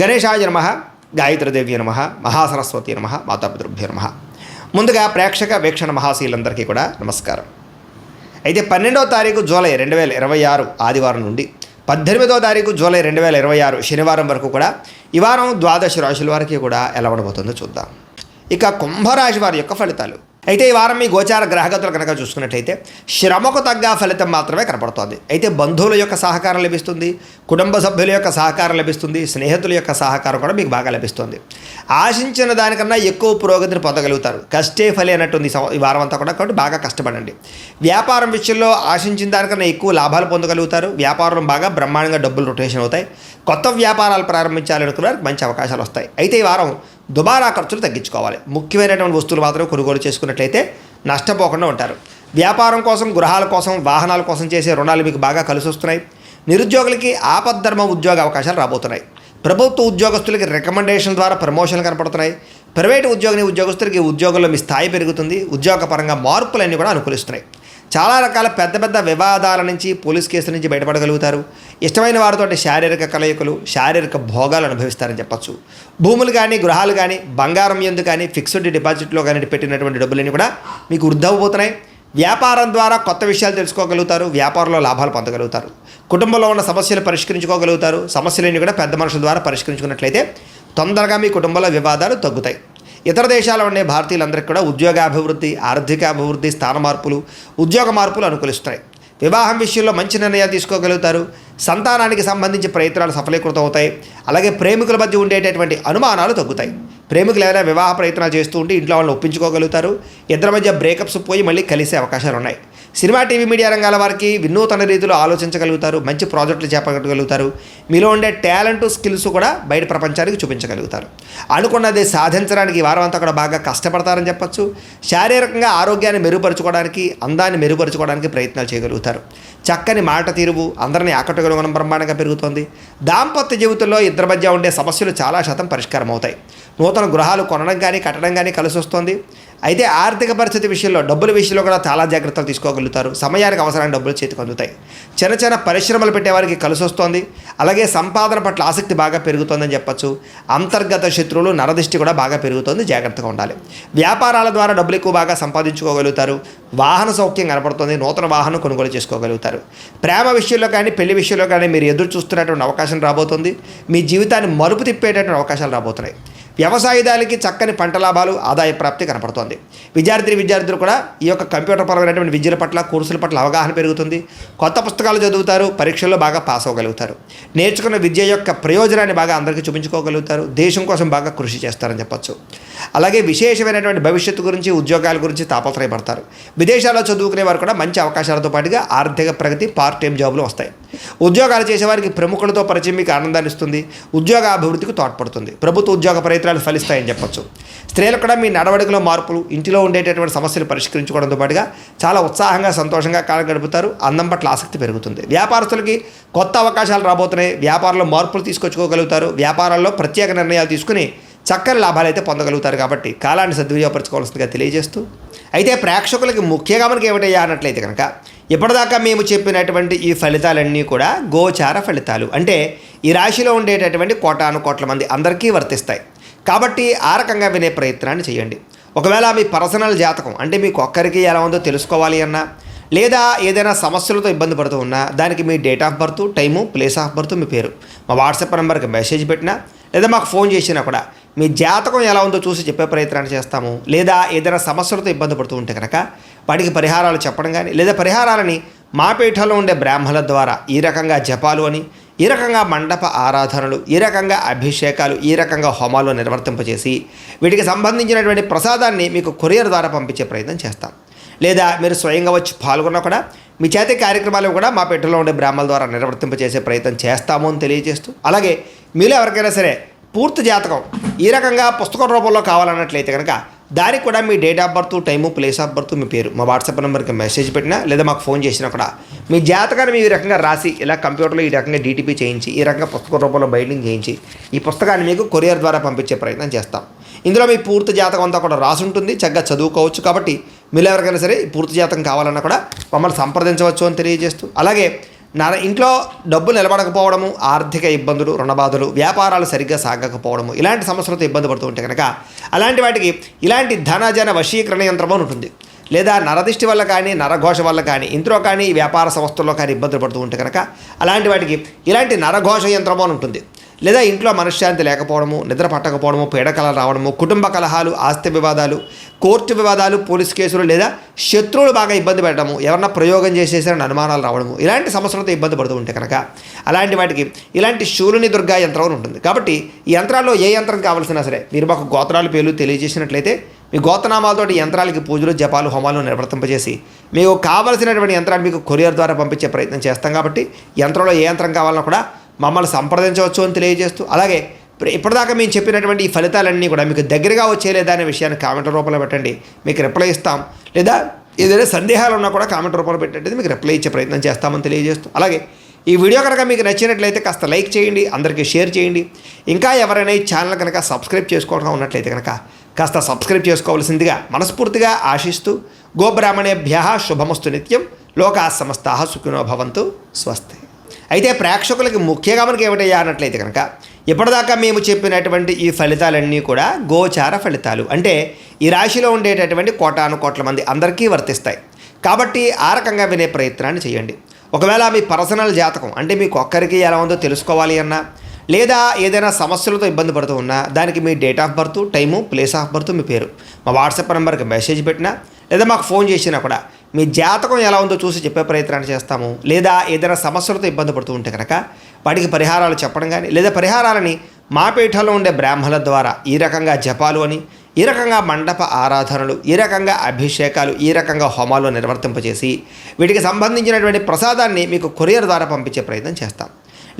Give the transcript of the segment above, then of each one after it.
గణేశాయ నమః, గాయత్రీదేవి నమః, మహాసరస్వతి నమః, మాతాపితృభ్యో నమః. ముందుగా ప్రేక్షక వీక్షణ మహాశీలందరికీ కూడా నమస్కారం. అయితే 12వ తారీఖు జూలై 2026 ఆదివారం నుండి 18వ తారీఖు జూలై 2026 శనివారం వరకు కూడా ఈ వారం ద్వాదశ రాశుల వారికి కూడా ఎలా ఉండబోతుందో చూద్దాం. ఇక కుంభరాశి వారి యొక్క ఫలితాలు. అయితే ఈ వారం మీ గోచార గ్రహగతులు కనుక చూసుకున్నట్టయితే శ్రమకు తగ్గ ఫలితం మాత్రమే కనపడుతోంది. అయితే బంధువుల యొక్క సహకారం లభిస్తుంది, కుటుంబ సభ్యుల యొక్క సహకారం లభిస్తుంది, స్నేహితుల యొక్క సహకారం కూడా మీకు బాగా లభిస్తుంది. ఆశించిన దానికన్నా ఎక్కువ పురోగతిని పొందగలుగుతారు. కష్టే ఫలి అన్నట్టుంది ఈ వారం అంతా కూడా, కాబట్టి బాగా కష్టపడండి. వ్యాపారం విషయంలో ఆశించిన దానికన్నా ఎక్కువ లాభాలు పొందగలుగుతారు. వ్యాపారం బాగా బ్రహ్మాండంగా డబ్బులు రొటేషన్ అవుతాయి. కొత్త వ్యాపారాలు ప్రారంభించాలనుకున్న మంచి అవకాశాలు వస్తాయి. అయితే ఈ వారం దుబారా ఖర్చులు తగ్గించుకోవాలి. ముఖ్యమైనటువంటి వస్తువులు మాత్రం కొనుగోలు చేసుకున్నట్లయితే నష్టపోకుండా ఉంటారు. వ్యాపారం కోసం, గృహాల కోసం, వాహనాల కోసం చేసే రుణాలు మీకు బాగా కలిసి వస్తున్నాయి. నిరుద్యోగులకి ఆపద్ధర్మ ఉద్యోగ అవకాశాలు రాబోతున్నాయి. ప్రభుత్వ ఉద్యోగస్తులకి రికమెండేషన్ ద్వారా ప్రమోషన్లు కనపడుతున్నాయి. ప్రైవేటు ఉద్యోగస్తులకి ఉద్యోగంలో మీ స్థాయి పెరుగుతుంది. ఉద్యోగపరంగా మార్పులన్నీ కూడా అనుకూలిస్తున్నాయి. చాలా రకాల పెద్ద పెద్ద వివాదాల నుంచి, పోలీస్ కేసుల నుంచి బయటపడగలుగుతారు. ఇష్టమైన వారితో శారీరక కలయికలు, శారీరక భోగాలు అనుభవిస్తారని చెప్పచ్చు. భూములు కానీ, గృహాలు కానీ, బంగారం ఎందు కానీ, ఫిక్స్డ్ డిపాజిట్లో కానీ పెట్టినటువంటి డబ్బులన్నీ కూడా మీకు వృద్ధి. వ్యాపారం ద్వారా కొత్త విషయాలు తెలుసుకోగలుగుతారు. వ్యాపారంలో లాభాలు పొందగలుగుతారు. కుటుంబంలో ఉన్న సమస్యలు పరిష్కరించుకోగలుగుతారు. సమస్యలన్నీ కూడా పెద్ద మనుషుల ద్వారా పరిష్కరించుకున్నట్లయితే తొందరగా మీ కుటుంబంలో వివాదాలు తగ్గుతాయి. ఇతర దేశాల్లో ఉండే భారతీయులందరికీ కూడా ఉద్యోగాభివృద్ధి, ఆర్థికాభివృద్ధి, స్థాన మార్పులు, ఉద్యోగ మార్పులు అనుకూలిస్తాయి. వివాహం విషయంలో మంచి నిర్ణయాలు తీసుకోగలుగుతారు. సంతానానికి సంబంధించి ప్రయత్నాలు సఫలీకృతం అవుతాయి. అలాగే ప్రేమికుల మధ్య ఉండేటటువంటి అనుమానాలు తగ్గుతాయి. ప్రేమికులు ఏదైనా వివాహ ప్రయత్నాలు చేస్తూ ఉంటే ఇంట్లో వాళ్ళని ఒప్పించుకోగలుగుతారు. ఇద్దరి మధ్య బ్రేకప్స్ పోయి మళ్ళీ కలిసే అవకాశాలు ఉన్నాయి. సినిమా, టీవీ, మీడియా రంగాల వారికి వినూతన రీతిలో ఆలోచించగలుగుతారు. మంచి ప్రాజెక్టులు చేపట్టగలుగుతారు. మీలో ఉండే టాలెంట్, స్కిల్స్ కూడా బయట ప్రపంచానికి చూపించగలుగుతారు. అనుకున్నది సాధించడానికి ఈ వారం అంతా కూడా బాగా కష్టపడతారని చెప్పచ్చు. శారీరకంగా ఆరోగ్యాన్ని మెరుగుపరుచుకోవడానికి, అందాన్ని మెరుగుపరుచుకోవడానికి ప్రయత్నాలు చేయగలుగుతారు. చక్కని మాట తీరువు అందరినీ ఆకట్టుకోవడం బ్రహ్మాండంగా పెరుగుతుంది. దాంపత్య జీవితంలో ఇద్దరి మధ్య ఉండే సమస్యలు చాలా శాతం పరిష్కారం అవుతాయి. నూతన గృహాలు కొనడం కానీ, కట్టడం కానీ కలిసి వస్తుంది. అయితే ఆర్థిక పరిస్థితి విషయంలో, డబ్బుల విషయంలో కూడా చాలా జాగ్రత్తలు తీసుకోగలుగుతారు. సమయానికి అవసరమైన డబ్బులు చేతికి అందుతాయి. చిన్న చిన్న పరిశ్రమలు పెట్టేవారికి కలిసి వస్తుంది. అలాగే సంపాదన పట్ల ఆసక్తి బాగా పెరుగుతుందని చెప్పచ్చు. అంతర్గత శత్రువులు, నరదిష్టి కూడా బాగా పెరుగుతుంది. జాగ్రత్తగా ఉండాలి. వ్యాపారాల ద్వారా డబ్బులు ఎక్కువ బాగా సంపాదించుకోగలుగుతారు. వాహన సౌఖ్యం కనపడుతుంది. నూతన వాహనం కొనుగోలు చేసుకోగలుగుతారు. ప్రేమ విషయంలో కానీ, పెళ్లి విషయంలో కానీ మీరు ఎదురు చూస్తున్నటువంటి అవకాశం రాబోతుంది. మీ జీవితాన్ని మలుపు తిప్పేటటువంటి అవకాశాలు రాబోతున్నాయి. వ్యవసాయదారులకి చక్కని పంట లాభాలు, ఆదాయ ప్రాప్తి కనపడుతోంది. విద్యార్థులు కూడా ఈ యొక్క కంప్యూటర్ పరమైనటువంటి విద్యల పట్ల, కోర్సుల పట్ల అవగాహన పెరుగుతుంది. కొత్త పుస్తకాలు చదువుతారు. పరీక్షల్లో బాగా పాస్ అవ్వగలుగుతారు. నేర్చుకున్న విద్య యొక్క ప్రయోజనాన్ని బాగా అందరికీ చూపించుకోగలుగుతారు. దేశం కోసం బాగా కృషి చేస్తారని చెప్పచ్చు. అలాగే విశేషమైనటువంటి భవిష్యత్తు గురించి, ఉద్యోగాల గురించి తాపత్రయపడతారు. విదేశాల్లో చదువుకునే వారు కూడా మంచి అవకాశాలతో పాటుగా ఆర్థిక ప్రగతి, పార్ట్ టైం జాబులు వస్తాయి. ఉద్యోగాలు చేసేవారికి ప్రముఖులతో పరిచయం మీకు ఆనందాన్ని ఇస్తుంది. ఉద్యోగ అభివృద్ధికి తోడ్పడుతుంది. ప్రభుత్వ ఉద్యోగ ప్రయత్నాలు ఫలిస్తాయని చెప్పచ్చు. స్త్రీలకు కూడా మీ నడవడికలో మార్పులు, ఇంటిలో ఉండేటటువంటి సమస్యలు పరిష్కరించుకోవడంతో పాటుగా చాలా ఉత్సాహంగా, సంతోషంగా కాలం గడుపుతారు. అందం పట్ల ఆసక్తి పెరుగుతుంది. వ్యాపారస్తులకి కొత్త అవకాశాలు రాబోతున్నాయి. వ్యాపారంలో మార్పులు తీసుకొచ్చుకోగలుగుతారు. వ్యాపారాల్లో ప్రత్యేక నిర్ణయాలు తీసుకుని చక్కని లాభాలు అయితే పొందగలుగుతారు. కాబట్టి కాలాన్ని సద్వినియోగపరచుకోవాల్సిందిగా తెలియజేస్తూ, అయితే ప్రేక్షకులకి ముఖ్యంగా మనకి ఏమిటయ్యా అన్నట్లయితే కనుక, ఇప్పటిదాకా మేము చెప్పినటువంటి ఈ ఫలితాలన్నీ కూడా గోచార ఫలితాలు. అంటే ఈ రాశిలో ఉండేటటువంటి కోటాను మంది అందరికీ వర్తిస్తాయి. కాబట్టి ఆ రకంగా వినే ప్రయత్నాన్ని చేయండి. ఒకవేళ మీ పర్సనల్ జాతకం, అంటే మీకు ఒక్కరికి ఎలా ఉందో తెలుసుకోవాలి అన్నా, లేదా ఏదైనా సమస్యలతో ఇబ్బంది పడుతూ ఉన్నా, దానికి మీ date of birth, time, place of birth, మీ పేరు మా వాట్సాప్ నెంబర్కి మెసేజ్ పెట్టినా, లేదా మాకు ఫోన్ చేసినా కూడా మీ జాతకం ఎలా ఉందో చూసి చెప్పే ప్రయత్నాన్ని చేస్తాము. లేదా ఏదైనా సమస్యలతో ఇబ్బంది పడుతూ ఉంటే కనుక వాటికి పరిహారాలు చెప్పడం కానీ, లేదా పరిహారాలని మా పీఠంలో ఉండే బ్రాహ్మణుల ద్వారా ఈ రకంగా జపాలు అని, ఈ రకంగా మండప ఆరాధనలు, ఈ రకంగా అభిషేకాలు, ఈ రకంగా హోమాలు నిర్వర్తింపజేసి వీటికి సంబంధించినటువంటి ప్రసాదాన్ని మీకు కొరియర్ ద్వారా పంపించే ప్రయత్నం చేస్తాం. లేదా మీరు స్వయంగా వచ్చి పాల్గొన్నా కూడా మీ చేతి కార్యక్రమాలు కూడా మా పీఠంలో ఉండే బ్రాహ్మణుల ద్వారా నిర్వర్తింపజేసే ప్రయత్నం చేస్తాము అని తెలియజేస్తూ, అలాగే మీలో ఎవరికైనా సరే పూర్తి జాతకం ఈ రకంగా పుస్తకం రూపంలో కావాలన్నట్లయితే కనుక దానికి కూడా మీ date of birth, time, place of birth, మీ పేరు మా వాట్సాప్ నెంబర్కి మెసేజ్ పెట్టినా, లేదా మాకు ఫోన్ చేసినా కూడా మీ జాతకాన్ని ఈ రకంగా రాసి, ఇలా కంప్యూటర్లో ఈ రకంగా డీటీపీ చేయించి, ఈ రకంగా పుస్తకం రూపంలో బైండింగ్ చేయించి ఈ పుస్తకాన్ని మీకు కొరియర్ ద్వారా పంపించే ప్రయత్నం చేస్తాం. ఇందులో మీ పూర్తి జాతకం అంతా కూడా రాసి ఉంటుంది. చక్కగా చదువుకోవచ్చు. కాబట్టి మీరు ఎవరికైనా సరే పూర్తి జాతకం కావాలన్నా కూడా మమ్మల్ని సంప్రదించవచ్చు అని తెలియజేస్తూ, అలాగే ఇంట్లో డబ్బు నిలబడకపోవడము, ఆర్థిక ఇబ్బందులు, రుణబాధలు, వ్యాపారాలు సరిగ్గా సాగకపోవడము, ఇలాంటి సమస్యలతో ఇబ్బంది పడుతూ ఉంటే కనుక అలాంటి వాటికి ఇలాంటి ధనజన వశీకరణ యంత్రం అని ఉంటుంది. లేదా నరదిష్టి వల్ల కానీ, నరఘోష వల్ల కానీ, ఇంట్లో కానీ, వ్యాపార సంస్థల్లో కానీ ఇబ్బందులు పడుతూ ఉంటే కనుక అలాంటి వాటికి ఇలాంటి నరఘోష యంత్రం అని ఉంటుంది. లేదా ఇంట్లో మనశ్శాంతి లేకపోవడము, నిద్ర పట్టకపోవడము, పీడకలలు రావడము, కుటుంబ కలహాలు, ఆస్తి వివాదాలు, కోర్టు వివాదాలు, పోలీస్ కేసులు, లేదా శత్రువులు బాగా ఇబ్బంది పెట్టడము, ఎవరన్నా ప్రయోగం చేసేసారని అనుమానాలు రావడము, ఇలాంటి సమస్యలతో ఇబ్బంది పడుతూ ఉంటే కనుక అలాంటి వాటికి ఇలాంటి శూలుని దుర్గా యంత్రం అని ఉంటుంది. కాబట్టి ఈ యంత్రాల్లో ఏ యంత్రం కావాల్సినా సరే మీరు మాకు గోత్రాల పేర్లు తెలియజేసినట్లయితే మీ గోత్రనామాలతోటి యంత్రాలకి పూజలు, జపాలు, హోమాలు నిర్వర్తింపజేసి మీకు కావలసినటువంటి యంత్రాన్ని మీకు కొరియర్ ద్వారా పంపించే ప్రయత్నం చేస్తాం. కాబట్టి యంత్రంలో ఏ యంత్రం కావాలన్నా కూడా మమ్మల్ని సంప్రదించవచ్చు అని తెలియజేస్తూ, అలాగే ఇప్పటిదాకా మేము చెప్పినటువంటి ఈ ఫలితాలన్నీ కూడా మీకు దగ్గరగా వచ్చేలేదా అనే విషయాన్ని కామెంట్ రూపంలో పెట్టండి, మీకు రిప్లై ఇస్తాం. లేదా ఏదైనా సందేహాలు ఉన్నా కూడా కామెంట్ రూపంలో పెట్టండి, మీకు రిప్లై ఇచ్చే ప్రయత్నం చేస్తామని తెలియజేస్తూ, అలాగే ఈ వీడియో కనుక మీకు నచ్చినట్లయితే కాస్త లైక్ చేయండి, అందరికీ షేర్ చేయండి. ఇంకా ఎవరైనా ఈ ఛానల్ కనుక సబ్స్క్రైబ్ చేసుకోవడం ఉన్నట్లయితే కనుక కాస్త సబ్స్క్రైబ్ చేసుకోవాల్సిందిగా మనస్ఫూర్తిగా ఆశిస్తూ, గోబ్రాహ్మణేభ్యః శుభమస్తు నిత్యం, లోకా సమస్తాః సుఖినో భవంతు, స్వస్తి. అయితే ప్రేక్షకులకి ముఖ్యంగా మనకి ఏమిటయ్యా అన్నట్లయితే కనుక ఇప్పటిదాకా మేము చెప్పినటువంటి ఈ ఫలితాలన్నీ కూడా గోచార ఫలితాలు, అంటే ఈ రాశిలో ఉండేటటువంటి కోటాను కోట్ల మంది అందరికీ వర్తిస్తాయి. కాబట్టి ఆ రకంగా వినే ప్రయత్నాన్ని చేయండి. ఒకవేళ మీ పర్సనల్ జాతకం అంటే మీకు ఒక్కరికి ఎలా ఉందో తెలుసుకోవాలి అన్నా, లేదా ఏదైనా సమస్యలతో ఇబ్బంది పడుతూ ఉన్నా దానికి మీ date of birth, time, place of birth, మీ పేరు మా వాట్సాప్ నెంబర్కి మెసేజ్ పెట్టినా, లేదా మాకు ఫోన్ చేసినా కూడా మీ జాతకం ఎలా ఉందో చూసి చెప్పే ప్రయత్నాన్ని చేస్తాము. లేదా ఏదైనా సమస్యలతో ఇబ్బంది పడుతూ ఉంటే కనుక వాటికి పరిహారాలు చెప్పడం కానీ, లేదా పరిహారాలని మా పీఠంలో ఉండే బ్రాహ్మణుల ద్వారా ఈ రకంగా జపాలు అని, ఈ రకంగా మండప ఆరాధనలు, ఈ రకంగా అభిషేకాలు, ఈ రకంగా హోమాలు నిర్వర్తింపజేసి వీటికి సంబంధించినటువంటి ప్రసాదాన్ని మీకు కొరియర్ ద్వారా పంపించే ప్రయత్నం చేస్తాం.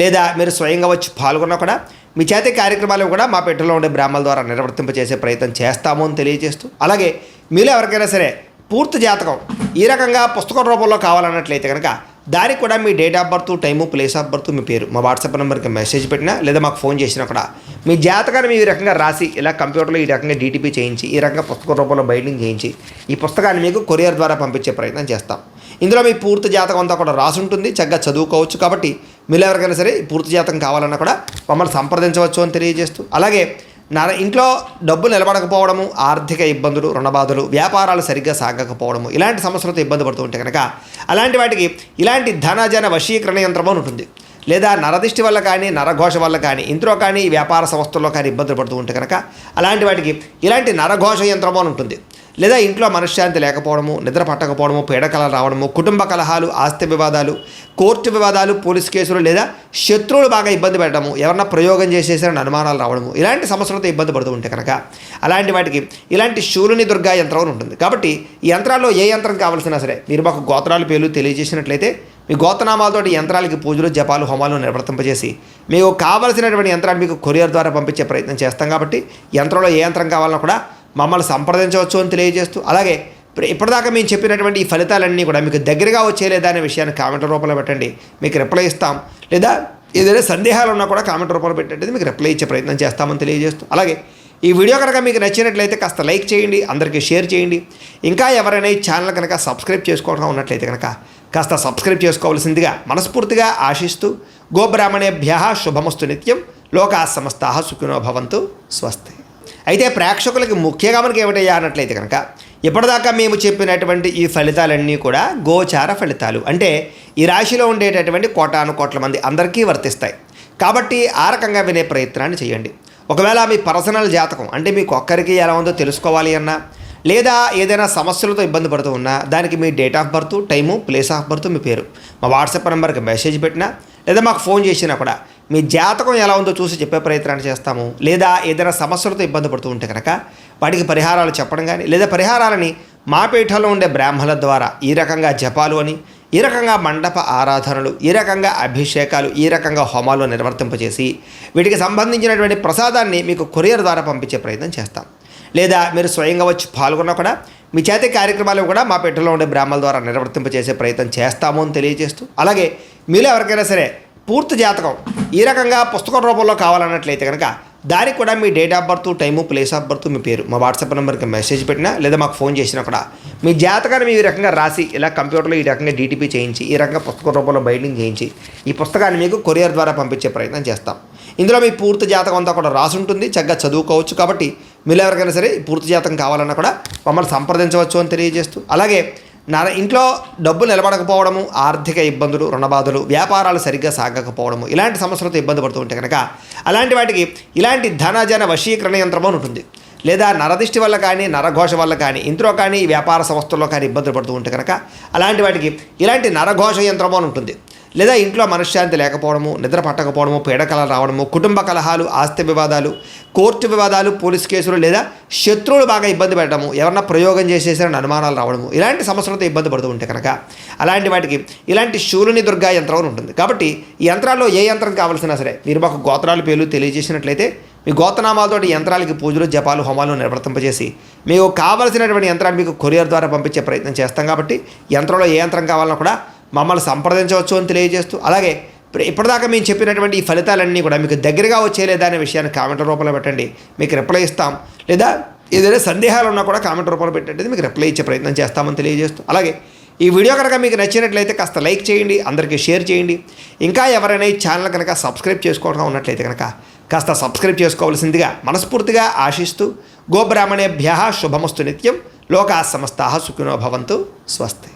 లేదా మీరు స్వయంగా వచ్చి పాల్గొన్నా కూడా మీ చేతి కార్యక్రమాలు కూడా మా పీఠంలో ఉండే బ్రాహ్మణుల ద్వారా నిర్వర్తింపజేసే ప్రయత్నం చేస్తాము అని తెలియజేస్తూ, అలాగే మీలో ఎవరికైనా సరే పూర్తి జాతకం ఈ రకంగా పుస్తకం రూపంలో కావాలన్నట్లయితే కనుక దానికి కూడా మీ date of birth, time, place of birth, మీ పేరు మా వాట్సాప్ నెంబర్కి మెసేజ్ పెట్టినా, లేదా మాకు ఫోన్ చేసినా కూడా మీ జాతకాన్ని మీ రకంగా రాసి ఇలా కంప్యూటర్లో ఈ రకంగా డీటీపీ చేయించి, ఈ రకంగా పుస్తకం రూపంలో బైండింగ్ చేయించి ఈ పుస్తకాన్ని మీకు కొరియర్ ద్వారా పంపించే ప్రయత్నం చేస్తాం. ఇందులో మీ పూర్తి జాతకం అంతా కూడా రాసి ఉంటుంది, చక్కగా చదువుకోవచ్చు. కాబట్టి మీరు ఎవరికైనా సరే పూర్తి జాతకం కావాలన్నా కూడా మమ్మల్ని సంప్రదించవచ్చు అని తెలియజేస్తూ, అలాగే ఇంట్లో డబ్బు నిలబడకపోవడము, ఆర్థిక ఇబ్బందులు, రుణబాధలు, వ్యాపారాలు సరిగ్గా సాగకపోవడము, ఇలాంటి సమస్యలతో ఇబ్బంది పడుతూ ఉంటే కనుక అలాంటి వాటికి ఇలాంటి ధనజన వశీకరణ యంత్రం అని ఉంటుంది. లేదా నరదిష్టి వల్ల కానీ, నరఘోష వల్ల కానీ, ఇంట్లో కానీ, వ్యాపార సంస్థల్లో కానీ ఇబ్బందులు పడుతూ ఉంటే కనుక అలాంటి వాటికి ఇలాంటి నరఘోష యంత్రం అని ఉంటుంది. లేదా ఇంట్లో మనశ్శాంతి లేకపోవడము, నిద్ర పట్టకపోవడము, పీడకలలు రావడము, కుటుంబ కలహాలు, ఆస్తి వివాదాలు, కోర్టు వివాదాలు, పోలీస్ కేసులు, లేదా శత్రువులు బాగా ఇబ్బంది పెట్టడము, ఎవరన్నా ప్రయోగం చేసేసారని అనుమానాలు రావడము, ఇలాంటి సమస్యలతో ఇబ్బంది పడుతూ ఉంటే కనుక అలాంటి వాటికి ఇలాంటి శూలుని దుర్గా యంత్రం అని ఉంటుంది. కాబట్టి ఈ యంత్రాల్లో ఏ యంత్రం కావాల్సినా సరే మీరు మాకు గోత్రాల పేర్లు తెలియజేసినట్లయితే మీ గోత్రనామాలతోటి యంత్రాలకి పూజలు, జపాలు, హోమాలు నిర్వర్తింపజేసి మీకు కావలసినటువంటి యంత్రాన్ని మీకు కొరియర్ ద్వారా పంపించే ప్రయత్నం చేస్తాం. కాబట్టి యంత్రంలో ఏ యంత్రం కావాలన్నా కూడా మమ్మల్ని సంప్రదించవచ్చు అని తెలియజేస్తూ, అలాగే ఇప్పటిదాకా మేము చెప్పినటువంటి ఈ ఫలితాలన్నీ కూడా మీకు దగ్గరగా వచ్చేలేదా అనే విషయాన్ని కామెంట్ రూపంలో పెట్టండి, మీకు రిప్లై ఇస్తాం. లేదా ఏదైనా సందేహాలు ఉన్నా కూడా కామెంట్ రూపంలో పెట్టండి, మీకు రిప్లై ఇచ్చే ప్రయత్నం చేస్తామని తెలియజేస్తూ, అలాగే ఈ వీడియో కనుక మీకు నచ్చినట్లయితే కాస్త లైక్ చేయండి, అందరికీ షేర్ చేయండి. ఇంకా ఎవరైనా ఈ ఛానల్ కనుక సబ్స్క్రైబ్ చేసుకోవడం ఉన్నట్లయితే కనుక కాస్త సబ్స్క్రైబ్ చేసుకోవాల్సిందిగా మనస్ఫూర్తిగా ఆశిస్తూ, గోబ్రాహ్మణేభ్యః శుభమస్తు నిత్యం, లోకా సమస్తాః సుఖినో భవంతు, స్వస్తి. అయితే ప్రేక్షకులకి ముఖ్యంగా మనకి ఏమిటయ్యా అన్నట్లయితే కనుక ఇప్పటిదాకా మేము చెప్పినటువంటి ఈ ఫలితాలన్నీ కూడా గోచార ఫలితాలు, అంటే ఈ రాశిలో ఉండేటటువంటి కోటాను కోట్ల మంది అందరికీ వర్తిస్తాయి. కాబట్టి ఆ రకంగా వినే ప్రయత్నాన్ని చేయండి. ఒకవేళ మీ పర్సనల్ జాతకం అంటే మీకు ఒక్కరికి ఎలా ఉందో తెలుసుకోవాలి అన్నా, లేదా ఏదైనా సమస్యలతో ఇబ్బంది పడుతూ ఉన్నా దానికి మీ date of birth, time, place of birth, మీ పేరు మా వాట్సాప్ నెంబర్కి మెసేజ్ పెట్టినా, లేదా మాకు ఫోన్ చేసినా కూడా మీ జాతకం ఎలా ఉందో చూసి చెప్పే ప్రయత్నాన్ని చేస్తాము. లేదా ఏదైనా సమస్యలతో ఇబ్బంది పడుతూ ఉంటే కనుక వాటికి పరిహారాలు చెప్పడం కానీ, లేదా పరిహారాలని మా పీఠంలో ఉండే బ్రాహ్మణుల ద్వారా ఈ రకంగా జపాలు అని, ఈ రకంగా మండప ఆరాధనలు, ఈ రకంగా అభిషేకాలు, ఈ రకంగా హోమాలు నిర్వర్తింపజేసి వీటికి సంబంధించినటువంటి ప్రసాదాన్ని మీకు కొరియర్ ద్వారా పంపించే ప్రయత్నం చేస్తాం. లేదా మీరు స్వయంగా వచ్చి పాల్గొన్నా కూడా మీ చేతి కార్యక్రమాలు కూడా మా పీఠంలో ఉండే బ్రాహ్మణుల ద్వారా నిర్వర్తింపజేసే ప్రయత్నం చేస్తాము అని తెలియజేస్తూ, అలాగే మీలో ఎవరికైనా సరే పూర్తి జాతకం ఈ రకంగా పుస్తకం రూపంలో కావాలన్నట్లయితే కనుక దానికి కూడా మీ date of birth, time, place of birth, మీ పేరు మా వాట్సాప్ నెంబర్కి మెసేజ్ పెట్టినా లేదా మాకు ఫోన్ చేసినా కూడా మీ జాతకాన్ని మీ రకంగా రాసి ఇలా కంప్యూటర్లో ఈ రకంగా డీటీపీ చేయించి ఈ రకంగా పుస్తక రూపంలో బైండింగ్ చేయించి ఈ పుస్తకాన్ని మీకు కొరియర్ ద్వారా పంపించే ప్రయత్నం చేస్తాం. ఇందులో మీ పూర్తి జాతకం అంతా కూడా రాసి ఉంటుంది, చక్కగా చదువుకోవచ్చు. కాబట్టి మీరు ఎవరికైనా సరే పూర్తి జాతకం కావాలన్నా కూడా మమ్మల్ని సంప్రదించవచ్చు అని తెలియజేస్తూ, అలాగే ఇంట్లో డబ్బు నిలబడకపోవడము, ఆర్థిక ఇబ్బందులు, రుణబాధలు, వ్యాపారాలు సరిగ్గా సాగకపోవడము, ఇలాంటి సమస్యలతో ఇబ్బంది పడుతూ ఉంటే కనుక అలాంటి వాటికి ఇలాంటి ధనజన వశీకరణ యంత్రం అని ఉంటుంది. లేదా నరదిష్టి వల్ల కానీ, నరఘోష వల్ల కానీ, ఇంట్లో కానీ, వ్యాపార సంస్థల్లో కానీ ఇబ్బందులు పడుతూ ఉంటే కనుక అలాంటి వాటికి ఇలాంటి నరఘోష యంత్రం అని ఉంటుంది. లేదా ఇంట్లో మనశ్శాంతి లేకపోవడము, నిద్ర పట్టకపోవడము, పీడకలలు రావడము, కుటుంబ కలహాలు, ఆస్తి వివాదాలు, కోర్టు వివాదాలు, పోలీస్ కేసులు, లేదా శత్రువులు బాగా ఇబ్బంది పెట్టడము, ఎవరన్నా ప్రయోగం చేసేసారని అనుమానాలు రావడము, ఇలాంటి సమస్యలతో ఇబ్బంది పడుతూ ఉంటే కనుక అలాంటి వాటికి ఇలాంటి శూలుని దుర్గా యంత్రం అని ఉంటుంది. కాబట్టి ఈ యంత్రాల్లో ఏ యంత్రం కావాల్సినా సరే మీరు మాకు గోత్రాలు పేర్లు తెలియజేసినట్లయితే మీ గోత్రనామాలతోటి యంత్రాలకి పూజలు, జపాలు, హోమాలు నిర్వర్తింపజేసి మీకు కావలసినటువంటి యంత్రాన్ని మీకు కొరియర్ ద్వారా పంపించే ప్రయత్నం చేస్తాం. కాబట్టి యంత్రంలో ఏ యంత్రం కావాలన్నా కూడా మమ్మల్ని సంప్రదించవచ్చు అని తెలియజేస్తూ, అలాగే ఇప్పటిదాకా మేము చెప్పినటువంటి ఈ ఫలితాలన్నీ కూడా మీకు దగ్గరగా వచ్చేలేదా అనే విషయాన్ని కామెంట్ రూపంలో పెట్టండి, మీకు రిప్లై ఇస్తాం. లేదా ఏదైనా సందేహాలు ఉన్నా కూడా కామెంట్ రూపంలో పెట్టండి, మీకు రిప్లై ఇచ్చే ప్రయత్నం చేస్తామని తెలియజేస్తూ, అలాగే ఈ వీడియో కనుక మీకు నచ్చినట్లయితే కాస్త లైక్ చేయండి, అందరికీ షేర్ చేయండి. ఇంకా ఎవరైనా ఈ ఛానల్ కనుక సబ్స్క్రైబ్ చేసుకోవడం ఉన్నట్లయితే కనుక కాస్త సబ్స్క్రైబ్ చేసుకోవాల్సిందిగా మనస్ఫూర్తిగా ఆశిస్తూ, గోబ్రాహ్మణేభ్యః శుభమస్తు నిత్యం, లోకాः సమస్తాः సుఖినో భవంతు, స్వస్తి.